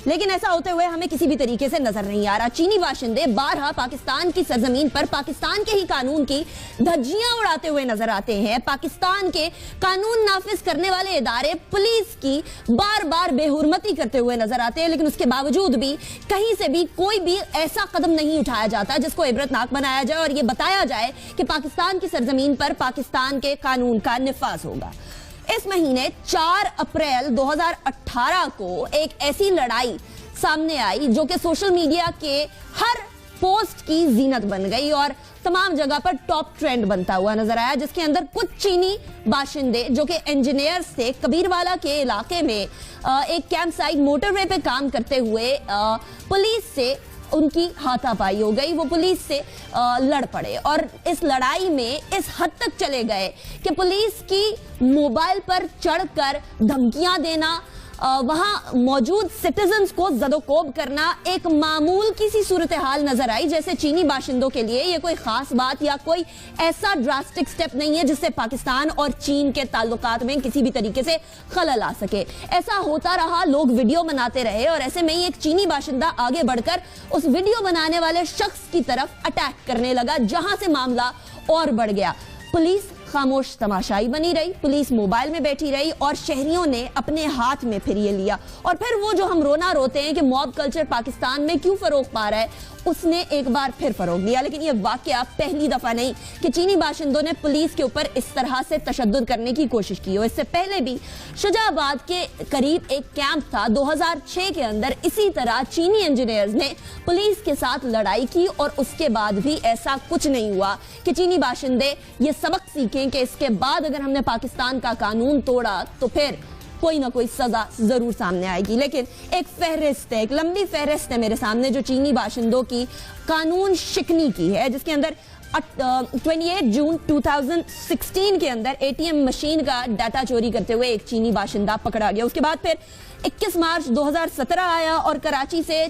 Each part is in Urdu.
لیکن ایسا ہوتے ہوئے ہمیں کسی بھی طریقے سے نظر نہیں آ رہا. چینی باشندے بارہا پاکستان کی سرزمین پر پاکستان کے ہی قانون کی دھجیاں اڑاتے ہوئے نظر آتے ہیں. پاکستان کے قانون نافذ کرنے والے ادارے پولیس کی بار بار بے حرمتی کرتے ہوئے نظر آتے ہیں, لیکن اس کے باوجود بھی کہیں سے بھی کوئی بھی ایسا قدم نہیں اٹھایا جاتا جس کو عبرتناک بنایا جائے اور یہ بتایا جائے کہ پاکستان کی سرزمین پر پاکستان کے قانون کا نفاذ ہوگا. اس مہینے 4 اپریل 2018 کو ایک ایسی لڑائی سامنے آئی جو کہ سوشل میڈیا کے ہر پوسٹ کی زینت بن گئی اور تمام جگہ پر ٹاپ ٹرینڈ بنتا ہوا نظر آیا, جس کے اندر کچھ چینی باشندے جو کہ انجینئرز تھے کبیروالا کے علاقے میں ایک کیمپ سائٹ موٹر وے پہ کام کرتے ہوئے پولیس سے ان کی ہاتھا پائی ہو گئی. وہ پولیس سے لڑ پڑے اور اس لڑائی میں اس حد تک چلے گئے کہ پولیس کی موبائل پر چڑھ کر دھمکیاں دینا, وہاں موجود سٹیزنز کو زد و کوب کرنا ایک معمول کی سی صورتحال نظر آئی. جیسے چینی باشندوں کے لیے یہ کوئی خاص بات یا کوئی ایسا ڈراسٹک سٹیپ نہیں ہے جس سے پاکستان اور چین کے تعلقات میں کسی بھی طریقے سے خلل آ سکے. ایسا ہوتا رہا, لوگ ویڈیو بناتے رہے اور ایسے میں ایک چینی باشندہ آگے بڑھ کر اس ویڈیو بنانے والے شخص کی طرف اٹیک کرنے لگا, جہاں سے معاملہ اور بڑھ گیا. پولیس خاموش تماشائی بنی رہی, پولیس موبائل میں بیٹھی رہی اور شہریوں نے اپنے ہاتھ میں پھر یہ لیا. اور پھر وہ جو ہم رونا روتے ہیں کہ موب کلچر پاکستان میں کیوں فروغ پا رہا ہے, اس نے ایک بار پھر فروغ لیا. لیکن یہ واقعہ پہلی دفعہ نہیں کہ چینی باشندوں نے پولیس کے اوپر اس طرح سے تشدد کرنے کی کوشش کی ہو. اس سے پہلے بھی شجاع آباد کے قریب ایک کیمپ تھا 2006 کے اندر, اسی طرح چینی انجینئرز نے پولیس کے ساتھ لڑائی کی اور اس کے بعد بھی ایسا کچھ نہیں ہوا کہ چینی باشندے یہ سبق سیکھیں کہ اس کے بعد اگر ہم نے پاکستان کا قانون توڑا تو پھر کوئی نہ کوئی سزا ضرور سامنے آئے گی. لیکن ایک فہرست ہے, ایک لمبی فہرست ہے میرے سامنے جو چینی باشندوں کی قانون شکنی کی ہے, جس کے اندر 28 جون 2016 کے اندر ATM مشین کا ڈاٹا چوری کرتے ہوئے ایک چینی باشندہ پکڑا گیا. اس کے بعد پھر 21 مارچ 2017 آیا اور کراچی سے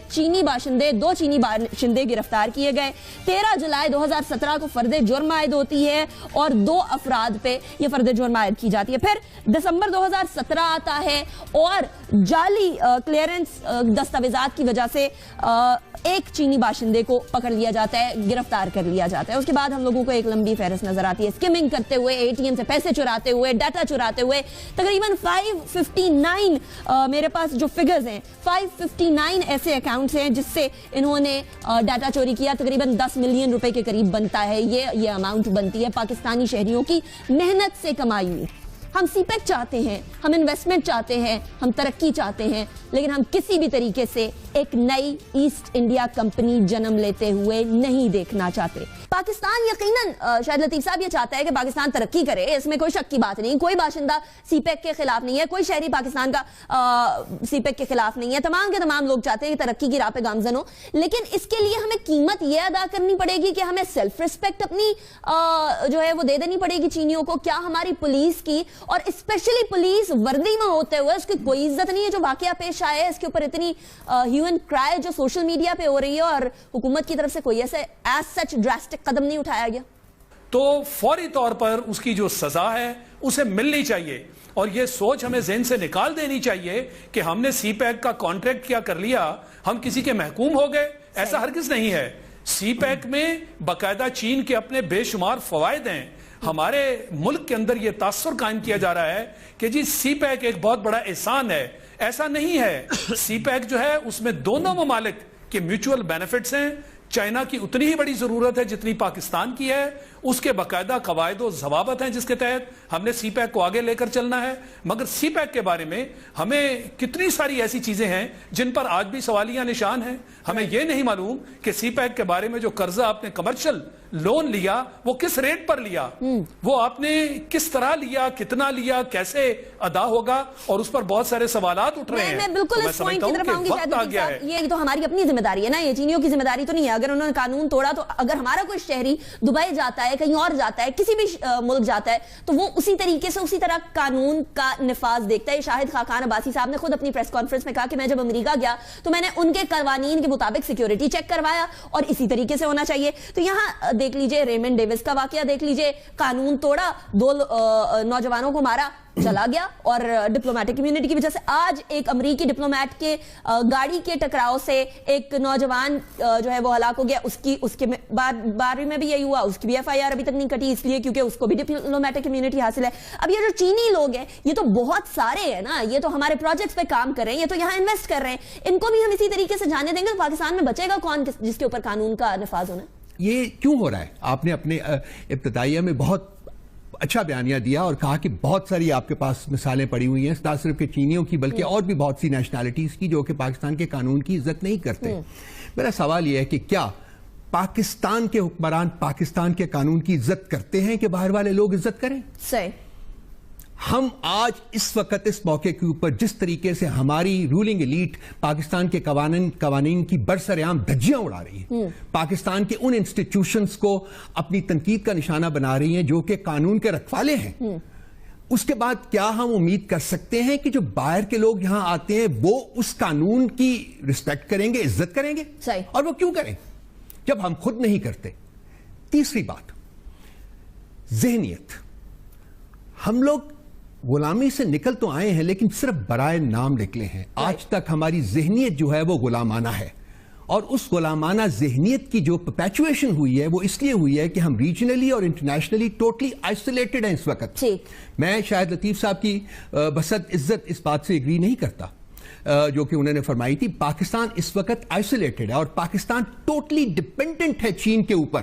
دو چینی باشندے گرفتار کیے گئے. 13 جولائی 2017 کو فرد جرم عائد ہوتی ہے اور 2 افراد پہ یہ فرد جرم عائد کی جاتی ہے. پھر دسمبر 2017 آتا ہے اور جعلی کلیئرنس دستاویزات کی وجہ سے ایک چینی باشندے کو پکڑ لیا جاتا ہے, گرفتار کر لیا جاتا ہے. اس کے بعد ہم لوگوں کو ایک لمبی فہرست نظر آتی ہے, اسکیمنگ کرتے ہوئے, ATM سے پیسے چراتے ہوئے, ڈاٹا چراتے ہوئے. تقریباً 559 میرے پاس جو فگرز ہیں 559 ایسے اکاؤنٹس ہیں جس سے انہوں نے ڈاٹا چوری کیا. تقریباً 10 ملین روپے کے قریب بنتا ہے یہ اماؤنٹ بنتی ہے پاکستانی شہریوں کی محنت سے کمائی ہوئی. ہم سی پیک چاہتے ہیں, ہم انویسٹمنٹ چاہتے ہیں, ہم ترقی چاہتے ہیں, لیکن ہم کسی بھی طریقے سے ایک نئی ایسٹ انڈیا کمپنی جنم لیتے ہوئے نہیں دیکھنا چاہتے. پاکستان یقیناً شاہد لطیف صاحب یہ چاہتا ہے کہ پاکستان ترقی کرے, اس میں کوئی شک کی بات نہیں. کوئی باشندہ سی پیک کے خلاف نہیں ہے, کوئی شہری پاکستان کا سی پیک کے خلاف نہیں ہے. تمام کے تمام لوگ چاہتے ہیں کہ ترقی کی راہ پہ گامزن ہو, لیکن اس کے لیے ہمیں قیمت یہ ادا کرنی پڑے گی کہ ہمیں سیلف ریسپیکٹ اپنی جو ہے وہ دے دینی پڑے گی چینیوں کو. کیا ہماری پولیس کی, اور اسپیشلی پولیس وردی میں ہوتے ہوئے, اس کی کوئی عزت نہیں ہے جو واقعہ پیش آئے, اس کے اوپر اتنی ہیو اینڈ کرائے جو سوشل میڈیا پہ ہو رہی ہے اور حکومت کی طرف سے کوئی ایسے ایز سچ ڈراسٹک قدم نہیں اٹھایا گیا؟ تو فوری طور پر اس کی جو سزا ہے اسے ملنی چاہیے اور یہ سوچ ہمیں ذہن سے نکال دینی چاہیے کہ ہم نے سی پیک کا کانٹریکٹ کیا کر لیا, ہم کسی کے محکوم ہو گئے. ایسا ہرگز نہیں ہے. سی پیک میں باقاعدہ چین کے اپنے بے شمار فوائد ہیں. ہمارے ملک کے اندر یہ تاثر قائم کیا جا رہا ہے کہ جی سی پیک ایک بہت بڑا احسان ہے. ایسا نہیں ہے. سی پیک جو ہے اس میں دونوں ممالک کے میوچول بینیفٹس ہیں. چائنا کی اتنی ہی بڑی ضرورت ہے جتنی پاکستان کی ہے. اس کے باقاعدہ قواعد و ضوابط ہیں جس کے تحت ہم نے سی پیک کو آگے لے کر چلنا ہے. مگر سی پیک کے بارے میں ہمیں کتنی ساری ایسی چیزیں ہیں جن پر آج بھی سوالیہ نشان ہیں. ہمیں یہ نہیں معلوم کہ سی پیک کے بارے میں جو قرضہ آپ نے کمرشل لون لیا وہ کس ریٹ پر لیا, وہ آپ نے کس طرح لیا, کتنا لیا, کیسے ادا ہوگا, اور اس پر بہت سارے سوالات اٹھ رہے ہیں. میں بالکل اس پوائنٹ کی طرف آؤں گی شاہد لطیف صاحب, یہ تو ہماری اپنی ذمہ داری ہے نا, یہ چینیوں کی ذمہ داری تو نہیں ہے. اگر انہوں نے قانون توڑا تو اگر ہمارا کوئی شہری دبئی جاتا ہے, کہیں اور جاتا ہے, کسی بھی ملک جاتا ہے, تو وہ اسی طریقے سے اسی طرح قانون کا نفاذ دیکھتا ہے. شاہد خاقان عباسی صاحب نے خود اپنی پریس کانفرنس میں کہا کہ میں جب امریکہ گیا تو میں نے ان کے قوانین کے مطابق سیکیورٹی چیک کروایا اور اسی طریقے سے ہونا چاہیے. تو یہاں دیکھ لیجئے ریمنڈ ڈیوس کا واقعہ دیکھ لیجئے, قانون توڑا, 2 نوجوانوں کو مارا, چلا گیا, اور ڈپلومیٹک کمیونٹی کی وجہ سے آج ایک امریکی ڈپلومیٹ کے گاڑی کے ٹکراؤ سے ایک نوجوان جو ہے وہ ہلاک ہو گیا. اس کے بارے میں بھی یہی ہوا, اس کی بھی ایف آئی آر ابھی تک نہیں کٹی, اس لیے کیونکہ اس کو بھی ڈپلومیٹک کمیونٹی حاصل ہے. اب یہ جو چینی لوگ ہیں یہ تو بہت سارے ہیں نا, یہ تو ہمارے پروجیکٹس پہ کام کر رہے ہیں, یہ تو یہاں انویسٹ کر رہے ہیں, ان کو بھی ہم اسی طریقے سے جانے دیں گے تو پاکستان میں بچے گا کون جس کے اوپر قانون کا نفاذ ہونا ہے؟ یہ کیوں ہو رہا ہے؟ آپ نے اپنے ابتدائیہ میں بہت اچھا بیانیہ دیا اور کہا کہ بہت ساری آپ کے پاس مثالیں پڑی ہوئی ہیں, نہ صرف کہ چینیوں کی بلکہ اور بھی بہت سی نیشنلٹیز کی جو کہ پاکستان کے قانون کی عزت نہیں کرتے. میرا سوال یہ ہے کہ کیا پاکستان کے حکمران پاکستان کے قانون کی عزت کرتے ہیں کہ باہر والے لوگ عزت کریں؟ صحیح. ہم آج اس وقت اس موقع کے اوپر جس طریقے سے ہماری رولنگ ایلیٹ پاکستان کے قوانین کی برسر عام دھجیاں اڑا رہی ہیں, پاکستان کے ان انسٹیٹیوشنز کو اپنی تنقید کا نشانہ بنا رہی ہیں جو کہ قانون کے رکھوالے ہیں, اس کے بعد کیا ہم امید کر سکتے ہیں کہ جو باہر کے لوگ یہاں آتے ہیں وہ اس قانون کی رسپیکٹ کریں گے, عزت کریں گے؟ صحیح. اور وہ کیوں کریں جب ہم خود نہیں کرتے؟ تیسری بات, ذہنیت. ہم لوگ غلامی سے نکل تو آئے ہیں لیکن صرف برائے نام نکلے ہیں. آج تک ہماری ذہنیت جو ہے وہ غلامانہ ہے, اور اس غلامانہ ذہنیت کی جو پرپیچویشن ہوئی ہے وہ اس لیے ہوئی ہے کہ ہم ریجنلی اور انٹرنیشنلی ٹوٹلی آئسولیٹڈ ہیں اس وقت. میں شاید لطیف صاحب کی بسط عزت اس بات سے اگری نہیں کرتا جو کہ انہوں نے فرمائی تھی. پاکستان اس وقت آئسولیٹڈ ہے اور پاکستان ٹوٹلی ڈیپینڈنٹ ہے چین کے اوپر.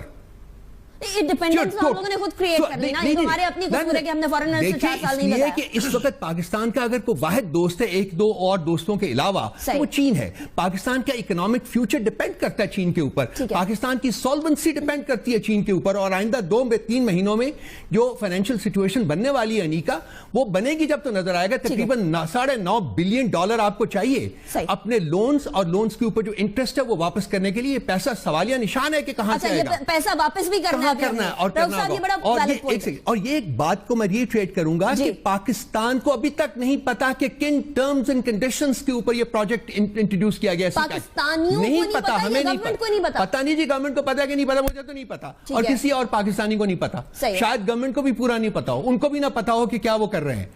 ڈیپینڈنس ہم لوگوں نے خود کریٹ کر لی نا, یہ ہمارے اپنی قصور ہے کہ ہم نے فارنر سے 4 سال نہیں لگایا. کہ اس وقت پاکستان کا اگر کوئی واحد دوست ہے 1-2 اور دوستوں کے علاوہ وہ چین ہے. پاکستان کا اکنامک فیوچر ڈیپینڈ کرتا ہے چین کے اوپر, پاکستان کی سولونسی ڈیپینڈ کرتی ہے چین کے اوپر, اور آئندہ 2-3 مہینوں میں جو فائنینشیل سچویشن بننے والی ہے انیکا وہ بنے گی جب تو نظر آئے گا. تقریباً $9.5 بلین آپ کو چاہیے اپنے لونز اور لونز کے اوپر جو انٹرسٹ ہے وہ واپس کرنے کے لیے. پیسہ سوالیہ نشان ہے کہ کہاں سے آئے گا, پیسہ واپس بھی کرنا ہے اور یہ ایک بات کو میں ریٹریٹ کروں گا کہ پاکستان کو ابھی تک نہیں پتا کہ کن ٹرمز اینڈ کنڈیشنز کے اوپر یہ پروجیکٹ انٹروڈیوس کیا گیا. پاکستانیوں کو نہیں پتا, ہمیں نہیں پتا. پتا نہیں جی, گورنمنٹ کو پتا کہ نہیں پتا, مجھے تو نہیں پتا, اور کسی اور پاکستانی کو نہیں پتا. شاید گورنمنٹ کو بھی پورا نہیں پتا ہو, ان کو بھی نہ پتا ہو کہ کیا وہ کر رہے ہیں.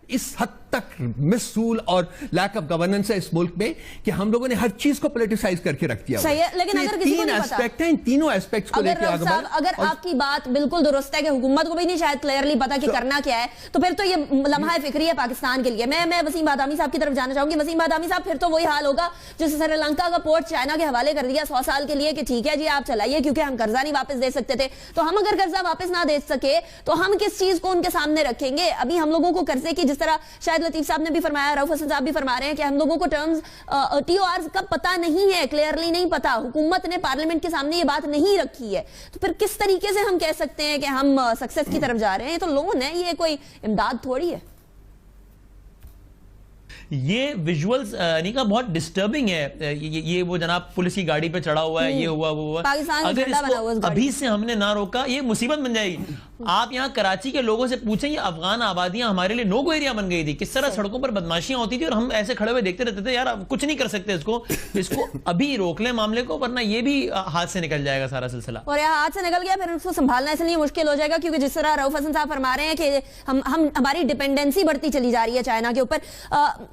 اس حد تک مس رول اور لیک آف گورننس ہے اس ملک میں کہ ہم لوگوں نے ہر چیز کو پولیٹیسائز کر کے رکھ دیا. لیکن اگر کسی کو نہیں پتا, ان تینوں ایسپیکٹس کو لے کے آگے بڑھ. اگر آپ کی بات بالکل درست ہے کہ حکومت کو بھی نہیں شاید کلیئرلی پتا کہ کرنا کیا ہے, تو پھر تو یہ لمحہ فکری ہے پاکستان کے لیے. میں وسیم بادامی صاحب کی طرف جانا چاہوں گی. وسیم بادامی صاحب, پھر تو وہی حال ہوگا جیسے سری لنکا کا پورٹ چائنا کے حوالے کر دیا 100 سال کے لیے کہ ٹھیک ہے جی آپ چلائیے, کیونکہ ہم قرضہ نہیں واپس دے سکتے تھے. تو ہم اگر قرضہ واپس نہ دے سکے تو ہم کس چیز کو ان کے سامنے رکھیں گے؟ ابھی ہم لوگوں کو قرضے کی, جس طرح شاید لطیف صاحب نے بھی فرمایا, رؤف حسن صاحب بھی فرما رہے ہیں کہ ہم لوگوں کو ٹرمز ٹی او آرز کا پتہ نہیں ہے, کلیئرلی نہیں پتا, حکومت نے پارلیمنٹ کے سامنے یہ بات نہیں رکھی ہے. تو پھر کس طریقے سے ہم کہہ سکتے ہیں کہ ہم سکسیس کی طرف جا رہے ہیں؟ یہ تو لون ہے, یہ کوئی امداد تھوڑی ہے. یہ ویژولز نیکا بہت ڈسٹربنگ ہے. یہ وہ جناب پولیس کی گاڑی پہ چڑھا ہوا ہے, یہ ہوا وہ ہوا, اگر اس کو ابھی سے ہم نے نہ روکا یہ مصیبت بن جائے گی. آپ یہاں کراچی کے لوگوں سے پوچھیں, یہ افغان آبادیاں ہمارے لیے نو گو ایریا بن گئی تھی, کس طرح سڑکوں پر بدماشیاں ہوتی تھی اور ہم ایسے کھڑے ہوئے دیکھتے رہتے تھے یار کچھ نہیں کر سکتے اس کو ابھی روک لیں معاملے کو, ورنہ یہ بھی ہاتھ سے نکل جائے گا سارا سلسلہ. اور یہ ہاتھ سے نکل گیا پھر اس کو سنبھالنا اس لیے مشکل ہو جائے گا, کیونکہ جس طرح رؤف حسن صاحب فرما رہے ہیں کہ ہماری ڈیپینڈنسی بڑھتی چلی جا رہی ہے چائنا کے اوپر.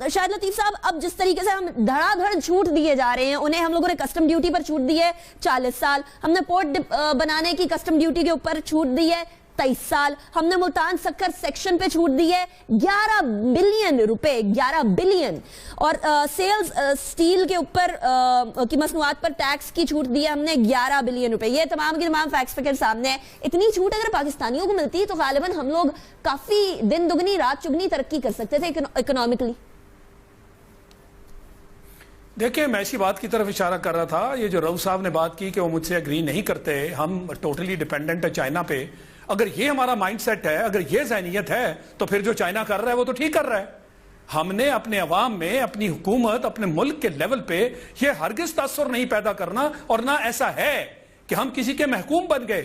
شاہد لطیف صاحب, اب جس طریقے سے ہم دھڑا دھڑ چھوٹ دیے جا رہے ہیں, انہیں ہم لوگوں نے کسٹم ڈیوٹی پر چھوٹ دی ہے 40 سال, ہم نے پورٹ بنانے کی کسٹم ڈیوٹی کے اوپر چھوٹ دی ہے 23 سال, ہم نے ملتان سکر سیکشن پہ چھوٹ دی ہے 11 بلین روپے, 11 بلین, اور سیلز سٹیل کے اوپر کی مصنوعات پر ٹیکس کی چھوٹ دی ہے ہم نے 11 بلین روپے. یہ تمام کی تمام فیکٹس فگر سامنے ہیں. اتنی چھوٹ اگر پاکستانیوں کو ملتی تو غالباً ہم لوگ کافی دن دگنی رات چگنی ترقی کر سکتے تھے اکنامکلی. دیکھیں, میں اسی بات کی طرف اشارہ کر رہا تھا. یہ جو رؤف صاحب نے بات کی کہ وہ مجھ سے اگری نہیں کرتے, ہم ٹوٹلی ڈیپینڈنٹ ہے چائنا پہ. اگر یہ ہمارا مائنڈ سیٹ ہے, اگر یہ ذہنیت ہے, تو پھر جو چائنا کر رہا ہے وہ تو ٹھیک کر رہا ہے. ہم نے اپنے عوام میں, اپنی حکومت, اپنے ملک کے لیول پہ یہ ہرگز تاثر نہیں پیدا کرنا, اور نہ ایسا ہے کہ ہم کسی کے محکوم بن گئے.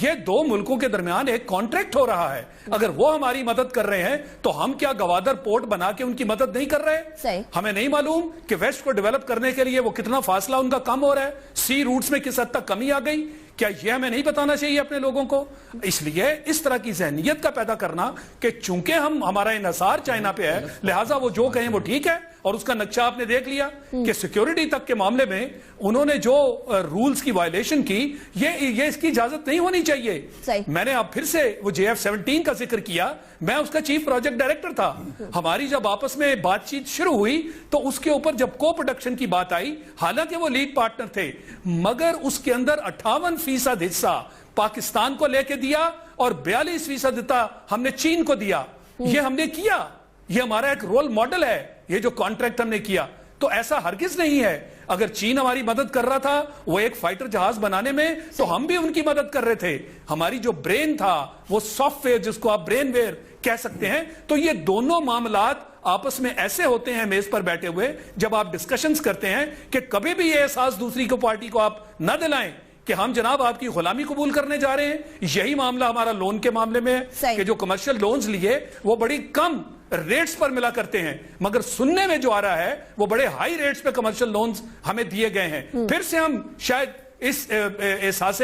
یہ 2 ملکوں کے درمیان ایک کانٹریکٹ ہو رہا ہے. اگر وہ ہماری مدد کر رہے ہیں تو ہم کیا گوادر پورٹ بنا کے ان کی مدد نہیں کر رہے؟ ہمیں نہیں معلوم کہ ویسٹ کو ڈیولپ کرنے کے لیے وہ کتنا فاصلہ ان کا کم ہو رہا ہے, سی روٹس میں کس حد تک کمی آ گئی, کیا یہ ہمیں نہیں بتانا چاہیے اپنے لوگوں کو؟ اس لیے اس طرح کی ذہنیت کا پیدا کرنا کہ چونکہ ہمارا انحصار چائنا پہ ہے لہٰذا وہ جو کہیں وہ ٹھیک ہے، اور اس کا نقشہ آپ نے دیکھ لیا کہ سیکیورٹی تک کے معاملے میں انہوں نے جو رولز کی وائلیشن کی، یہ اس کی اجازت نہیں ہونی چاہیے۔ میں نے اب پھر سے وہ JF-17 کا ذکر کیا، میں اس کا چیف پروجیکٹ ڈائریکٹر تھا۔ ہماری جب آپس میں بات چیت شروع ہوئی تو اس کے اوپر جب کو پروڈکشن کی بات آئی، حالانکہ وہ لیڈ پارٹنر تھے، مگر اس کے اندر 58% حصہ پاکستان کو لے کے دیا اور 42% حصہ ہم نے چین کو دیا۔ یہ ہم نے کیا، یہ ہمارا ایک رول ماڈل ہے، یہ جو کانٹریکٹ ہم نے کیا۔ تو ایسا ہرگز نہیں ہے، اگر چین ہماری مدد کر رہا تھا وہ ایک فائٹر جہاز بنانے میں تو ہم بھی ان کی مدد کر رہے تھے۔ ہماری جو برین تھا وہ سافٹ ویئر جس کو آپ برین ویئر کہہ سکتے ہیں، تو یہ دونوں معاملات آپس میں ایسے ہوتے ہیں میز پر بیٹھے ہوئے جب آپ ڈسکشنز کرتے ہیں کہ کبھی بھی یہ احساس دوسری کو پارٹی کو آپ نہ دلائیں کہ ہم جناب آپ کی غلامی قبول کرنے جا رہے ہیں۔ یہی معاملہ ہمارا لون کے معاملے میں ہے کہ جو کمرشل لونز لیے وہ بڑی کم ریٹس پر ملا کرتے ہیں، مگر سننے میں جو آ رہا ہے وہ بڑے ہائی ریٹس پہ کمرشل لونز ہمیں دیے گئے ہیں۔ پھر سے ہم شاید اس احساس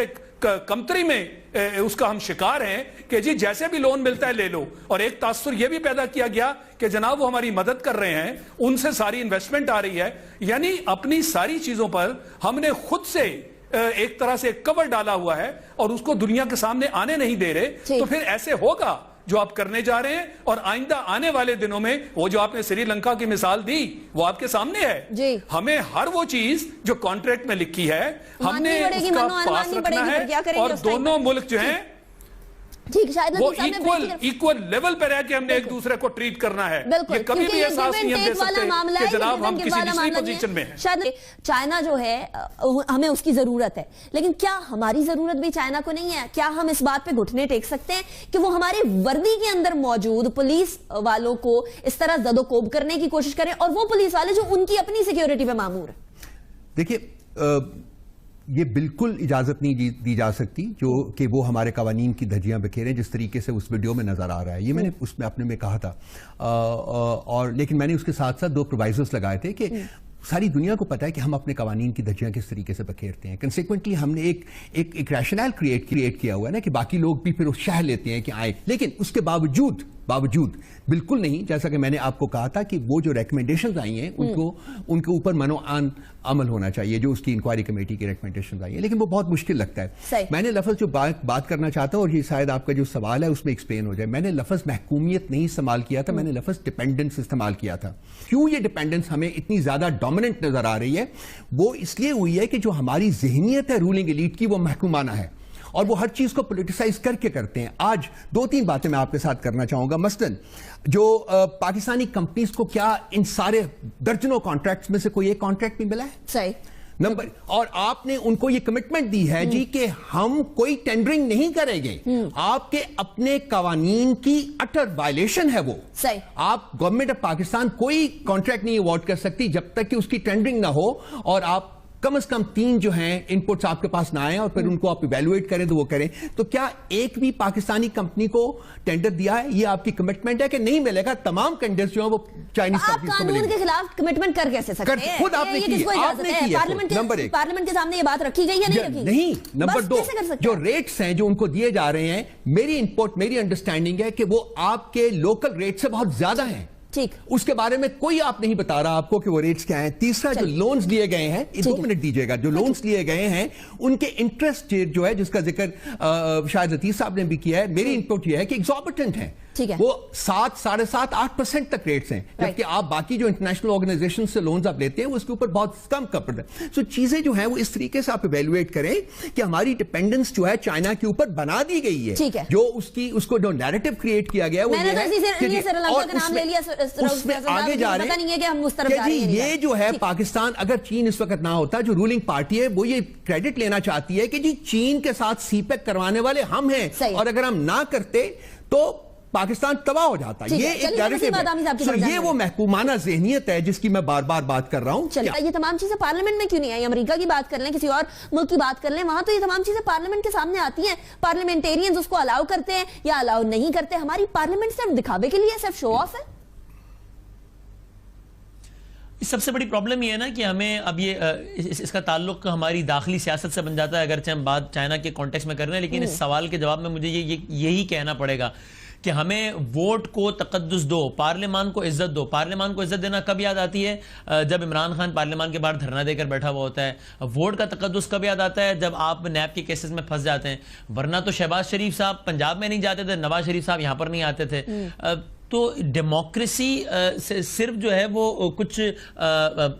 کمتری میں اس کا ہم شکار ہیں کہ جی جیسے بھی لون ملتا ہے لے لو، اور ایک تاثر یہ بھی پیدا کیا گیا کہ جناب وہ ہماری مدد کر رہے ہیں، ان سے ساری انویسٹمنٹ آ رہی ہے۔ یعنی اپنی ساری چیزوں پر ہم نے خود سے ایک طرح سے کور ڈالا ہوا ہے اور اس کو دنیا کے سامنے آنے نہیں دے رہے۔ تو پھر ایسے ہوگا جو آپ کرنے جا رہے ہیں، اور آئندہ آنے والے دنوں میں وہ جو آپ نے سری لنکا کی مثال دی وہ آپ کے سامنے ہے۔ ہمیں ہر وہ چیز جو کانٹریکٹ میں لکھی ہے ہم نے اس کا پاس رکھنا ہے، اور دونوں ملک جو ہیں وہ ایکول لیول پر ہے کہ ہم نے ایک دوسرے کو ٹریٹ کرنا ہے۔ یہ کبھی بھی احساس نہیں ہم دے سکتے کہ جناب ہم کسی دوسری پوزیشن میں ہیں۔ شاید چائنا جو ہے ہمیں اس کی ضرورت ہے، لیکن کیا ہماری ضرورت بھی چائنا کو نہیں ہے؟ کیا ہم اس بات پہ گھٹنے ٹیک سکتے ہیں کہ وہ ہماری وردی کے اندر موجود پولیس والوں کو اس طرح زد و کوب کرنے کی کوشش کریں، اور وہ پولیس والے جو ان کی اپنی سیکیورٹی پہ مامور ہیں؟ دیکھیں، یہ بالکل اجازت نہیں دی جا سکتی جو کہ وہ ہمارے قوانین کی دھجیاں بکھیریں جس طریقے سے اس ویڈیو میں نظر آ رہا ہے۔ یہ میں نے اس میں اپنے میں کہا تھا، اور لیکن میں نے اس کے ساتھ ساتھ 2 پرووائزرز لگائے تھے کہ ساری دنیا کو پتا ہے کہ ہم اپنے قوانین کی دھجیاں کس طریقے سے بکھیرتے ہیں۔ کنسیکوینٹلی ہم نے ایک ریشنل کریٹ کیا ہوا ہے نا کہ باقی لوگ بھی پھر شہ لیتے ہیں کہ آئے، لیکن اس کے باوجود بالکل نہیں، جیسا کہ میں نے آپ کو کہا تھا کہ وہ جو ریکمنڈیشنز آئی ہیں ان کے اوپر منوعان عمل ہونا چاہیے، جو اس کی انکوائری کمیٹی کی ریکمنڈیشنز آئی ہیں، لیکن وہ بہت مشکل لگتا ہے۔ میں نے لفظ جو بات کرنا چاہتا ہوں، اور یہ شاید آپ کا جو سوال ہے اس میں ایکسپلین ہو جائے، میں نے لفظ محکومیت نہیں استعمال کیا تھا، میں نے لفظ ڈیپینڈنس استعمال کیا تھا۔ کیوں یہ ڈیپینڈنس ہمیں اتنی زیادہ ڈومیننٹ نظر آ رہی ہے؟ وہ اس لیے ہوئی ہے کہ جو ہماری ذہنیت ہے رولنگ ایلیٹ کی وہ محکومانہ ہے، اور وہ ہر چیز کو پولیٹیسائز کر کے کرتے ہیں۔ آج 2-3 باتیں میں آپ کے ساتھ کرنا چاہوں گا۔ مثلاً جو پاکستانی کمپنیز کو کیا ان سارے درجنوں کانٹریکٹس میں سے کوئی ایک کانٹریکٹ بھی ملا ہے؟ صحیح۔ اور آپ نے ان کو یہ کمٹمنٹ دی ہے جی کہ ہم کوئی ٹینڈرنگ نہیں کریں گے، آپ کے اپنے قوانین کی اٹر وائلیشن ہے وہ۔ آپ گورنمنٹ آف پاکستان کوئی کانٹریکٹ نہیں ایوارڈ کر سکتی جب تک کہ اس کی ٹینڈرنگ نہ ہو، اور آپ کم از کم 3 جو ہیں انپٹس آپ کے پاس نہ آئیں اور پھر ان کو آپ ایویلویٹ کریں تو وہ کریں۔ تو کیا ایک بھی پاکستانی کمپنی کو ٹینڈر دیا ہے؟ یہ آپ کی کمٹمنٹ ہے کہ نہیں ملے گا؟ تمام ٹینڈرز جو ہیں وہ چائنیز کمپنیز کو ملیں گے۔ قانون کے خلاف کمٹمنٹ کر کیسے سکتے ہیں؟ خود آپ نے کی ہے۔ نمبر 1 پارلیمنٹ کے سامنے یہ بات رکھی گئی یا نہیں؟ نہیں۔ نمبر 2 جو ریٹس ہیں جو ان کو دیے جا رہے ہیں، میری انڈرسٹینڈنگ ہے کہ وہ آپ کے لوکل ریٹ سے بہت زیادہ ہیں۔ اس کے بارے میں کوئی آپ نہیں بتا رہا آپ کو کہ وہ ریٹس کیا ہیں۔ تیسرا، جو لونز لیے گئے ہیں، 2 منٹ دیجئے گا، جو لونز لیے گئے ہیں ان کے انٹرسٹ جو ہے جس کا ذکر شاید لطیف صاحب نے بھی کیا ہے، میری انپٹ یہ ہے کہ ایگزوربیٹنٹ ہیں، وہ 7, 7.5, 8% تک ریٹس ہیں، جبکہ آپ باقی جو انٹرنیشنل آرگنائزیشن سے لونز آپ لیتے ہیں وہ اس کے اوپر بہت کم کپڑ ہے۔ سو چیزیں جو ہیں وہ اس طریقے سے آپ ایویلویٹ کریں کہ ہماری ڈیپینڈنس جو ہے چائنا کے اوپر بنا دی گئی ہے، جو اس کو جو نیریٹو کریٹ کیا گیا وہ یہ ہے، اس میں آگے جا رہے ہیں کہ یہ جو ہے پاکستان، اگر چین اس وقت نہ ہوتا، جو رولنگ پارٹی ہے وہ یہ کریڈٹ لینا چاہتی ہے کہ جی چین کے ساتھ سی پیک کروانے والے ہم ہیں، اور اگر ہم نہ کرتے تو پاکستان تباہ ہو جاتا۔ یہ ایک ڈائریکٹو ہے، یہ وہ محکومانہ ذہنیت ہے جس کی میں بار بار بات کر رہا ہوں۔ یہ تمام چیزیں پارلیمنٹ میں کیوں نہیں آئی؟ امریکہ کی بات کر لیں، کسی اور ملک کی بات کر لیں، وہاں تو یہ تمام چیزیں پارلیمنٹ کے سامنے آتی ہیں، پارلیمنٹیرینز اس کو الاؤ کرتے ہیں یا الاؤ نہیں کرتے۔ ہماری پارلیمنٹ صرف دکھاوے کے لیے، صرف شو آف ہے۔ سب سے بڑی پرابلم یہ ہے نا کہ ہمیں اب یہ اس کا تعلق ہماری داخلی سیاست سے بن جاتا ہے، اگرچہ ہم بات چائنا کے کانٹیکس میں کر رہے ہیں، لیکن اس سوال کے جواب میں مجھے یہی کہنا پڑے گا کہ ہمیں ووٹ کو تقدس دو، پارلیمان کو عزت دو۔ پارلیمان کو عزت دینا کب یاد آتی ہے؟ جب عمران خان پارلیمان کے باہر دھرنا دے کر بیٹھا ہوا ہوتا ہے۔ ووٹ کا تقدس کب یاد آتا ہے؟ جب آپ نیب کے کیسز میں پھنس جاتے ہیں، ورنہ تو شہباز شریف صاحب پنجاب میں نہیں جاتے تھے، نواز شریف صاحب یہاں پر نہیں آتے تھے۔ تو ڈیموکریسی صرف جو ہے وہ کچھ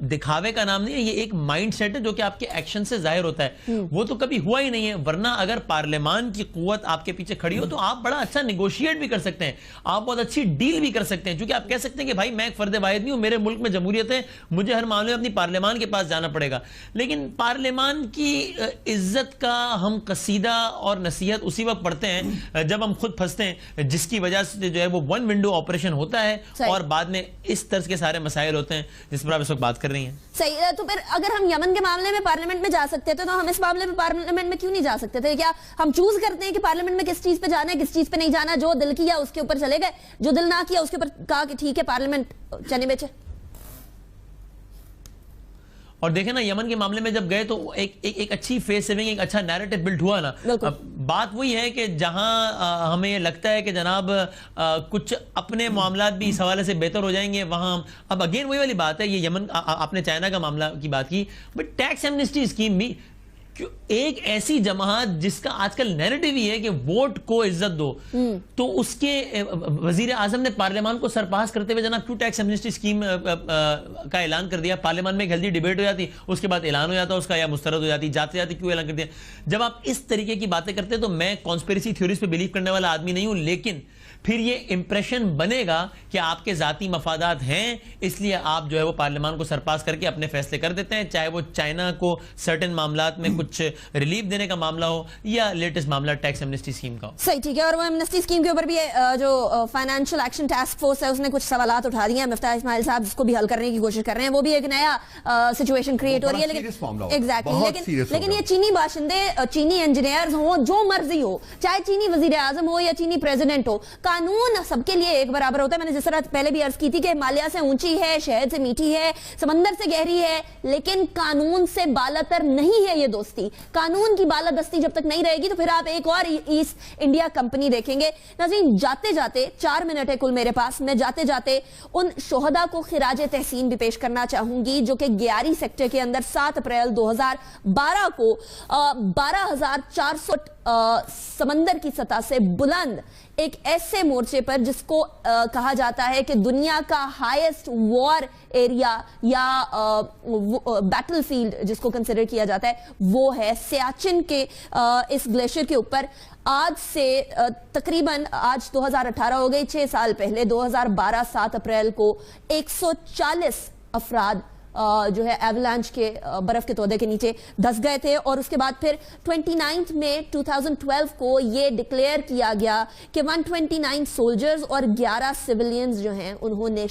دکھاوے کا نام نہیں ہے، یہ ایک مائنڈ سیٹ ہے جو کہ آپ کے ایکشن سے ظاہر ہوتا ہے، وہ تو کبھی ہوا ہی نہیں ہے۔ ورنہ اگر پارلیمان کی قوت آپ کے پیچھے کھڑی ہو تو آپ بڑا اچھا نیگوشیٹ بھی کر سکتے ہیں، آپ بہت اچھی ڈیل بھی کر سکتے ہیں، چونکہ آپ کہہ سکتے ہیں کہ بھائی میں ایک فرد واحد نہیں ہوں، میرے ملک میں جمہوریت ہے، مجھے ہر معاملے میں اپنی پارلیمان کے پاس جانا پڑے گا۔ لیکن پارلیمان کی عزت کا ہم قصیدہ اور نصیحت اسی وقت پڑھتے ہیں جب ہم خود پھنستے ہیں، جس کی وجہ سے جو ہے وہ ون ونڈو آپریشن ہوتا ہے اور بعد میں اس طرز کے سارے مسائل ہوتے ہیں جس پر آپ اس وقت بات کر رہی ہیں۔ صحیح، تو پھر اگر ہم یمن کے معاملے میں پارلیمنٹ میں جا سکتے تھے تو ہم اس معاملے میں پارلیمنٹ میں کیوں نہیں جا سکتے تھے؟ کیا ہم چوز کرتے ہیں کہ پارلیمنٹ میں کس چیز پہ جانا ہے، کس چیز پہ نہیں جانا؟ جو دل کیا اس کے اوپر چلے گئے، جو دل نہ کیا اس کے اوپر کہا کہ ٹھیک ہے پارلیمنٹ چنے بیچے۔ اور دیکھیں نا یمن کے معاملے میں جب گئے تو ایک اچھی فیس سیونگ، ایک اچھا نیریٹو بلڈ ہوا نا۔ بات وہی ہے کہ جہاں ہمیں لگتا ہے کہ جناب کچھ اپنے معاملات بھی اس حوالے سے بہتر ہو جائیں گے، وہاں اب اگین وہی والی بات ہے، یہ یمن آپ نے چائنا کا معاملہ کی بات کی، بٹ ٹیکس ایمنسٹی اسکیم بھی ایک ایسی جماعت جس کا آج کل نیریٹو ہی ہے کہ ووٹ کو عزت دو، تو اس کے وزیر اعظم نے پارلیمان کو سرپاس کرتے ہوئے جناب کیوں ٹیکس ایمنسٹی اسکیم کا اعلان کر دیا؟ پارلیمان میں ایک ہیلدی ڈیبیٹ ہو جاتی، اس کے بعد اعلان ہو جاتا اس کا، یا مسترد ہو جاتی، جاتے جاتے کیوں اعلان کر دیا؟ جب آپ اس طریقے کی باتیں کرتے ہیں تو میں کانسپیریسی تھیوریز پہ بلیو کرنے والا آدمی نہیں ہوں، لیکن پھر یہ امپریشن بنے گا کہ آپ کے ذاتی مفادات ہیں، اس لیے آپ جو ہے وہ پارلیمان کو سرپاس کر کے اپنے فیصلے کر دیتے ہیں، چاہے وہ چائنا کو سرٹن معاملات میں کچھ ریلیف دینے کا معاملہ ہو یا لیٹسٹ معاملہ ٹیکس ایمنسٹی اسکیم کا ہو۔ صحیح، ٹھیک ہے۔ اور وہ ایمنسٹی اسکیم کے اوپر بھی جو فائنینشیل ایکشن ٹاسک فورس ہے اس نے کچھ سوالات اٹھا دیے ہیں، مفتاح اسماعیل صاحب جس کو بھی حل کرنے کی کوشش کر رہے ہیں، وہ بھی ایک نیا سچویشن کریٹ ہو رہی ہے۔ لیکن یہ چینی باشندے، چینی انجینئرز ہوں، جو مرضی ہو، چاہے چینی وزیر اعظم ہو یا چینی پریزیڈنٹ ہو، قانون سب کے لیے ایک برابر ہوتا ہے۔ میں نے جس طرح پہلے بھی عرض کی تھی کہ ہمالیہ سے اونچی ہے، شہد سے میٹھی ہے، سمندر سے گہری ہے، لیکن قانون سے بالاتر نہیں ہے یہ دوستی۔ قانون کی بالادستی جب تک نہیں رہے گی تو پھر آپ ایک اور ایسٹ انڈیا کمپنی دیکھیں گے۔ ناظرین، جاتے جاتے 4 منٹ ہے کل میرے پاس، میں جاتے جاتے ان شہداء کو خراج تحسین بھی پیش کرنا چاہوں گی جو کہ گیاری سیکٹر کے اندر 7 اپریل 2012 کو 12,400 سمندر کی سطح سے بلند ایک ایسے مورچے پر جس کو کہا جاتا ہے کہ دنیا کا ہائیسٹ وار ایریا یا بیٹل فیلڈ جس کو کنسیڈر کیا جاتا ہے وہ ہے سیاچن کے اس گلیشیئر کے اوپر۔ آج سے تقریباً آج 2018 ہو گئی، 6 سال پہلے 2012 7 اپریل کو 140 افراد جو ہے ایولانچ کے برف کے تودے کے نیچے دھس گئے تھے، اور اس کے بعد پھر 29 مئی 2012 کو یہ ڈکلیئر کیا گیا کہ 129 سولجرز اور 11 سیولینز جو ہیں انہوں نے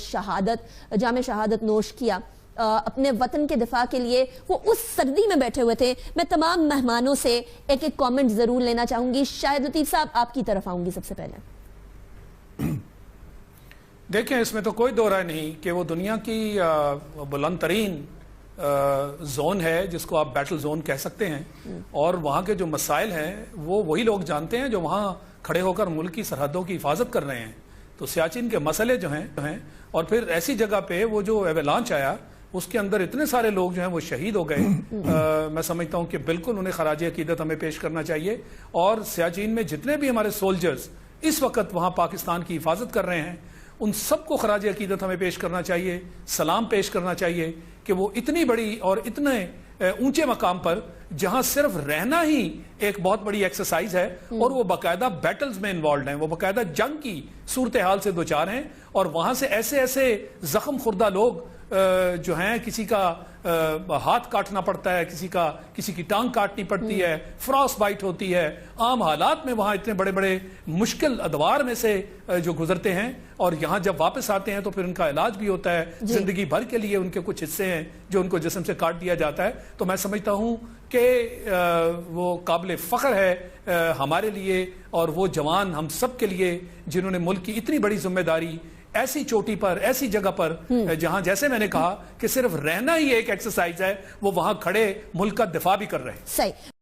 جام شہادت نوش کیا اپنے وطن کے دفاع کے لیے۔ وہ اس سردی میں بیٹھے ہوئے تھے۔ میں تمام مہمانوں سے ایک ایک کامنٹ ضرور لینا چاہوں گی۔ شاہد لطیف صاحب آپ کی طرف آؤں گی سب سے پہلے۔ دیکھیں، اس میں تو کوئی دو رائے نہیں کہ وہ دنیا کی بلند ترین زون ہے جس کو آپ بیٹل زون کہہ سکتے ہیں، اور وہاں کے جو مسائل ہیں وہ وہی لوگ جانتے ہیں جو وہاں کھڑے ہو کر ملک کی سرحدوں کی حفاظت کر رہے ہیں۔ تو سیاچن کے مسئلے جو ہیں اور پھر ایسی جگہ پہ وہ جو ایولانچ آیا اس کے اندر اتنے سارے لوگ جو ہیں وہ شہید ہو گئے۔ میں سمجھتا ہوں کہ بالکل انہیں خراج عقیدت ہمیں پیش کرنا چاہیے، اور سیاچن میں جتنے بھی ہمارے سولجرز اس وقت وہاں پاکستان کی حفاظت کر رہے ہیں ان سب کو خراج عقیدت ہمیں پیش کرنا چاہیے، سلام پیش کرنا چاہیے کہ وہ اتنی بڑی اور اتنے اونچے مقام پر جہاں صرف رہنا ہی ایک بہت بڑی ایکسرسائز ہے، اور وہ باقاعدہ بیٹلز میں انوالوڈ ہیں، وہ باقاعدہ جنگ کی صورتحال سے دوچار ہیں، اور وہاں سے ایسے زخم خوردہ لوگ جو ہیں، کسی کا ہاتھ کاٹنا پڑتا ہے، کسی کی ٹانگ کاٹنی پڑتی ہے، فراس بائٹ ہوتی ہے، عام حالات میں وہاں اتنے بڑے بڑے مشکل ادوار میں سے جو گزرتے ہیں، اور یہاں جب واپس آتے ہیں تو پھر ان کا علاج بھی ہوتا ہے۔ زندگی بھر کے لیے ان کے کچھ حصے ہیں جو ان کو جسم سے کاٹ دیا جاتا ہے۔ تو میں سمجھتا ہوں کہ وہ قابل فخر ہے ہمارے لیے اور وہ جوان ہم سب کے لیے جنہوں نے ملک کی اتنی بڑی ذمہ داری ایسی چوٹی پر, ایسی جگہ پر جہاں جیسے میں نے کہا کہ صرف رہنا ہی ایک ایکسرسائز ہے, وہ وہاں کھڑے ملک کا دفاع بھی کر رہے ہیں. صحیح.